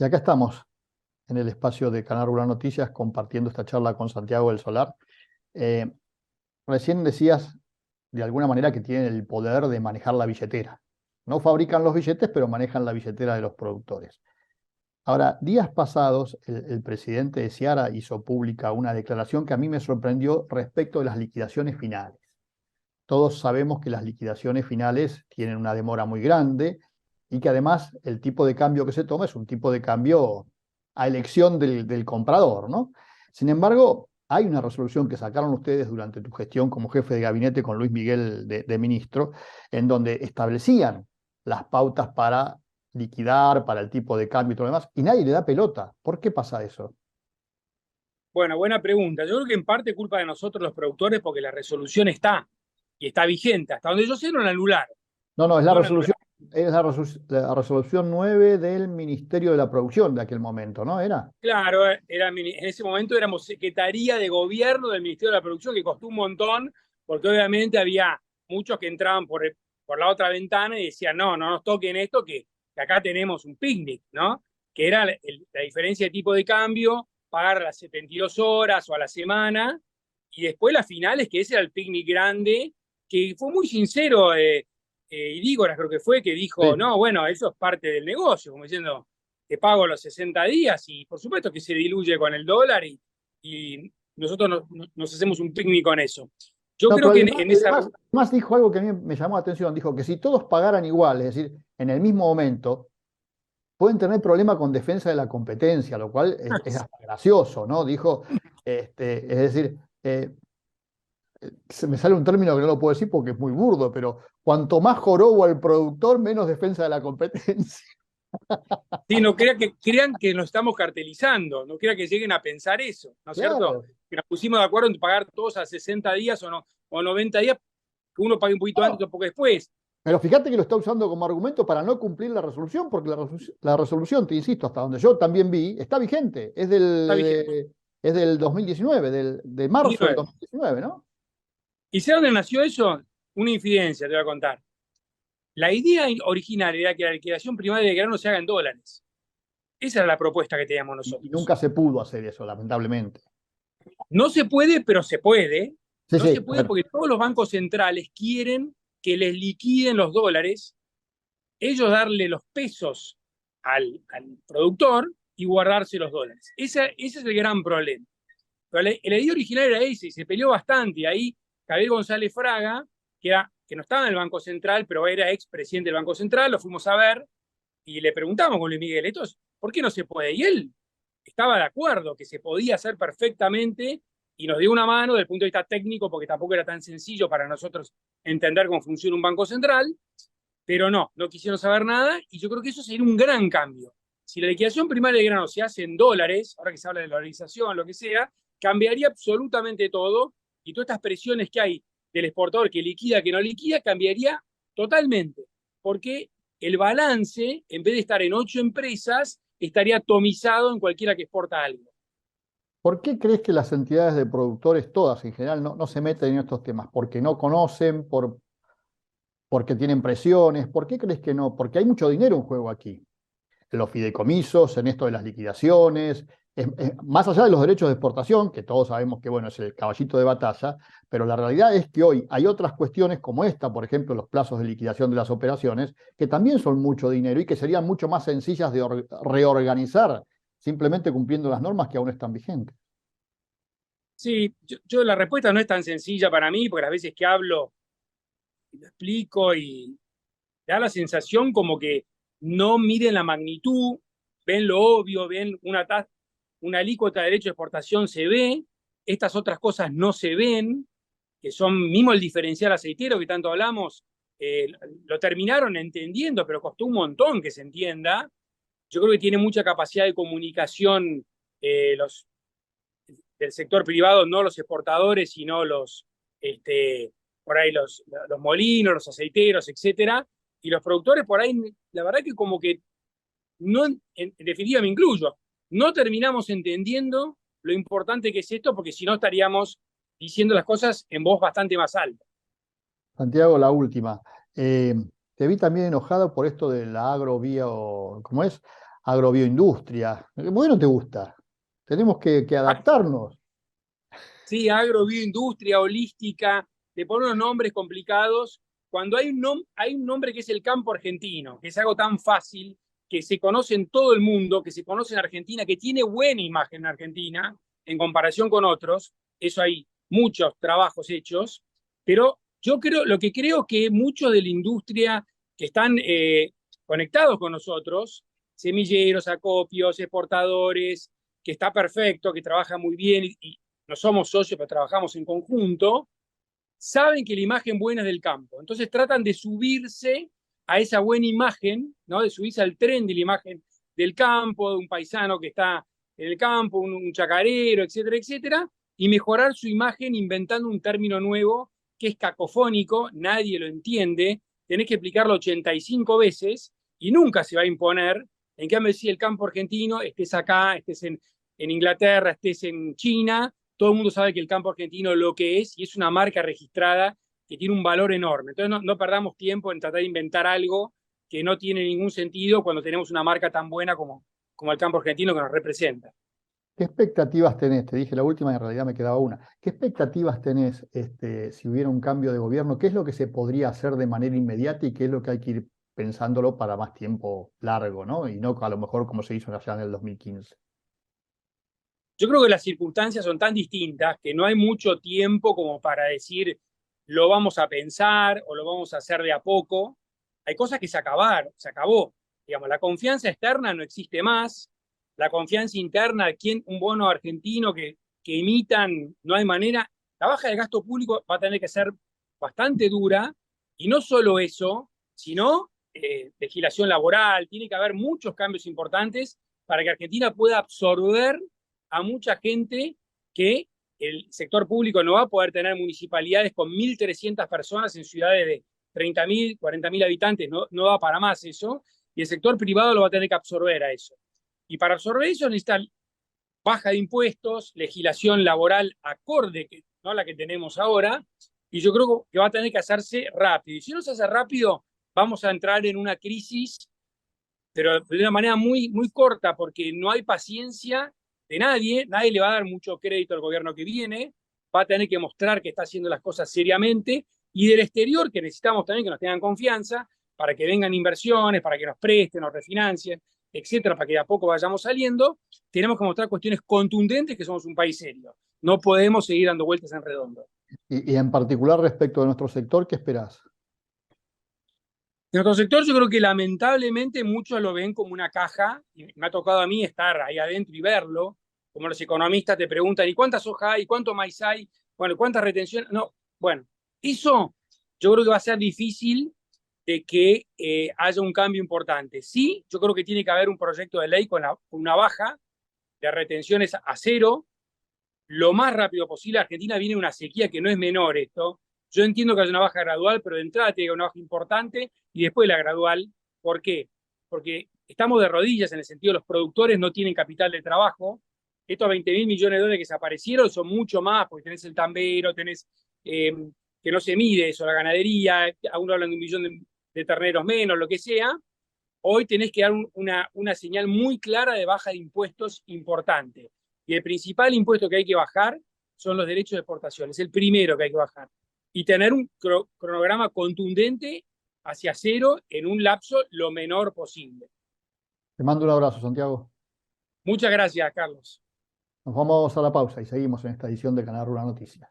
Y acá estamos en el espacio de Canal Rural Noticias compartiendo esta charla con Santiago del Solar. Eh, Recién decías de alguna manera que tienen el poder de manejar la billetera. No fabrican los billetes, pero manejan la billetera de los productores. Ahora, días pasados, el presidente de Seara hizo pública una declaración que a mí me sorprendió respecto de las liquidaciones finales. Todos sabemos que las liquidaciones finales tienen una demora muy grande y que además el tipo de cambio que se toma es un tipo de cambio a elección del comprador, ¿no? Sin embargo, hay una resolución que sacaron ustedes durante tu gestión como jefe de gabinete con Luis Miguel de ministro, en donde establecían las pautas para liquidar, para el tipo de cambio y todo lo demás, y nadie le da pelota. ¿Por qué pasa eso? Bueno, buena pregunta. Yo creo que en parte es culpa de nosotros los productores porque la resolución está y está vigente. Hasta donde yo sé no la anularon. No, no, No la anularon. es la resolución 9 del Ministerio de la Producción de aquel momento, ¿no? ¿Era? Claro, en ese momento éramos Secretaría de Gobierno del Ministerio de la Producción, que costó un montón, porque obviamente había muchos que entraban por la otra ventana y decían, no, no nos toquen esto, que acá tenemos un picnic, ¿no? Que era la diferencia de tipo de cambio, pagar a las 72 horas o a la semana, y después las finales, que ese era el picnic grande, que fue muy sincero, Idígoras creo que fue, que dijo, Sí. no, bueno, eso es parte del negocio, como diciendo, te pago los 60 días y por supuesto que se diluye con el dólar y nosotros nos hacemos un picnic con eso. Yo No, creo pero que en esa... además dijo algo que a mí me llamó la atención. Dijo que si todos pagaran igual, es decir, en el mismo momento, pueden tener problema con defensa de la competencia, lo cual es hasta gracioso, ¿no? Dijo, es decir, se me sale un término que no lo puedo decir porque es muy burdo, pero cuanto más jorobo al productor, menos defensa de la competencia. Sí, no crean que nos estamos cartelizando, no crean que lleguen a pensar eso, ¿no es cierto? Claro. Que nos pusimos de acuerdo en pagar todos a 60 días o, no, o 90 días, que uno pague un poquito antes No, o un poco después. pero fíjate que lo está usando como argumento para no cumplir la resolución, porque la resolución, te insisto, hasta donde yo también vi, está vigente. Está vigente. Es del 2019, de marzo del 19. 2019, ¿no? ¿Y sé dónde nació eso? Una infidencia, te voy a contar. La idea original era que la liquidación primaria de grano se haga en dólares. Esa era la propuesta que teníamos Y nosotros. nunca se pudo hacer eso, lamentablemente. No se puede, pero se puede. Sí, No se sí, a puede ver. porque todos los bancos centrales quieren que les liquiden los dólares, ellos darle los pesos al productor y guardarse los dólares. Ese es el gran problema. Pero la idea original era ese y se peleó bastante. Y ahí Javier González Fraga, que no estaba en el Banco Central, pero era expresidente del Banco Central, lo fuimos a ver y le preguntamos con Luis Miguel, ¿por qué no se puede? Y él estaba de acuerdo que se podía hacer perfectamente y nos dio una mano desde el punto de vista técnico, porque tampoco era tan sencillo para nosotros entender cómo funciona un banco central, pero no quisieron saber nada y yo creo que eso sería un gran cambio. Si la liquidación primaria de grano se hace en dólares, ahora que se habla de dolarización, lo que sea, cambiaría absolutamente todo y todas estas presiones que hay del exportador que liquida, que no liquida, cambiaría totalmente, porque el balance, en vez de estar en 8 empresas, estaría atomizado en cualquiera que exporta algo. ¿Por qué crees que las entidades de productores, todas en general, no se meten en estos temas? ¿Porque no conocen? ¿Porque tienen presiones? ¿Por qué crees que no? Porque hay mucho dinero en juego aquí. En los fideicomisos, en esto de las liquidaciones, más allá de los derechos de exportación, que todos sabemos que bueno, es el caballito de batalla, pero la realidad es que hoy hay otras cuestiones como esta, por ejemplo, los plazos de liquidación de las operaciones, que también son mucho dinero y que serían mucho más sencillas de reorganizar, simplemente cumpliendo las normas que aún están vigentes. Sí, yo la respuesta no es tan sencilla para mí, porque las veces que hablo lo explico y da la sensación como que no miden la magnitud, ven lo obvio, ven una alícuota de derecho de exportación se ve, estas otras cosas no se ven, que son mismo el diferencial aceitero que tanto hablamos, lo terminaron entendiendo, pero costó un montón que se entienda. Yo creo que tiene mucha capacidad de comunicación los del sector privado, no los exportadores, sino por ahí los molinos, los aceiteros, etcétera, y los productores por ahí, la verdad que como que no, en definitiva me incluyo, no terminamos entendiendo lo importante que es esto, porque si no estaríamos diciendo las cosas en voz bastante más alta. Santiago, la última. Te vi también enojado por esto de la agrovía, o ¿cómo es? agrobioindustria. ¿Por qué no te gusta? Tenemos que adaptarnos. Sí, agro, bioindustria, holística, te ponen unos nombres complicados, cuando hay un nombre que es el campo argentino, que es algo tan fácil, que se conoce en todo el mundo, que se conoce en Argentina, que tiene buena imagen en Argentina en comparación con otros, eso hay muchos trabajos hechos, pero yo creo, lo que creo que muchos de la industria que están conectados con nosotros, semilleros, acopios, exportadores, que está perfecto, que trabaja muy bien y no somos socios, pero trabajamos en conjunto, saben que la imagen buena es del campo. Entonces tratan de subirse a esa buena imagen, ¿no? De subirse al tren de la imagen del campo, de un paisano que está en el campo, un chacarero, etcétera, etcétera, y mejorar su imagen inventando un término nuevo que es cacofónico, nadie lo entiende, tenés que explicarlo 85 veces y nunca se va a imponer. En cambio, si el campo argentino, estés acá, estés en Inglaterra, estés en China, todo el mundo sabe que el campo argentino lo que es y es una marca registrada que tiene un valor enorme. Entonces no perdamos tiempo en tratar de inventar algo que no tiene ningún sentido cuando tenemos una marca tan buena como el campo argentino que nos representa. ¿Qué expectativas tenés? Te dije la última y en realidad me quedaba una. ¿Qué expectativas tenés si hubiera un cambio de gobierno? ¿Qué es lo que se podría hacer de manera inmediata y qué es lo que hay que ir pensándolo para más tiempo largo, ¿no? Y no a lo mejor como se hizo allá en el 2015. Yo creo que las circunstancias son tan distintas que no hay mucho tiempo como para decir lo vamos a pensar o lo vamos a hacer de a poco. Hay cosas que se acabaron, se acabó. Digamos, la confianza externa no existe más. La confianza interna, un bono argentino que imitan, no hay manera. La baja del gasto público va a tener que ser bastante dura y no solo eso, sino legislación laboral. Tiene que haber muchos cambios importantes para que Argentina pueda absorber a mucha gente que el sector público no va a poder tener municipalidades con 1.300 personas en ciudades de 30.000, 40.000 habitantes, no da para más eso, y el sector privado lo va a tener que absorber a eso. Y para absorber eso necesita baja de impuestos, legislación laboral acorde, no la que tenemos ahora, y yo creo que va a tener que hacerse rápido. Y si no se hace rápido, vamos a entrar en una crisis, pero de una manera muy, muy corta, porque no hay paciencia de nadie le va a dar mucho crédito al gobierno que viene, va a tener que mostrar que está haciendo las cosas seriamente, y del exterior, que necesitamos también que nos tengan confianza, para que vengan inversiones, para que nos presten, nos refinancien, etcétera, para que de a poco vayamos saliendo, tenemos que mostrar cuestiones contundentes que somos un país serio. No podemos seguir dando vueltas en redondo. Y en particular respecto de nuestro sector, ¿qué esperás? En nuestro sector yo creo que lamentablemente muchos lo ven como una caja, y me ha tocado a mí estar ahí adentro y verlo, como los economistas te preguntan, ¿y cuántas hojas hay? ¿Cuánto maíz hay? Bueno, ¿cuántas retenciones? No, bueno, eso yo creo que va a ser difícil de que haya un cambio importante. Sí, yo creo que tiene que haber un proyecto de ley con una baja de retenciones a cero, lo más rápido posible. Argentina viene una sequía que no es menor esto. Yo entiendo que hay una baja gradual, pero de entrada tiene una baja importante y después la gradual. ¿Por qué? Porque estamos de rodillas en el sentido de los productores no tienen capital de trabajo. Estos 20.000 millones de dólares que se aparecieron son mucho más, porque tenés el tambero, tenés que no se mide eso, la ganadería, a uno hablan de 1 millón de terneros menos, lo que sea. Hoy tenés que dar una señal muy clara de baja de impuestos importante. Y el principal impuesto que hay que bajar son los derechos de exportación. Es el primero que hay que bajar. Y tener un cronograma contundente hacia cero en un lapso lo menor posible. Te mando un abrazo, Santiago. Muchas gracias, Carlos. Nos vamos a la pausa y seguimos en esta edición de Canal Rural Noticias.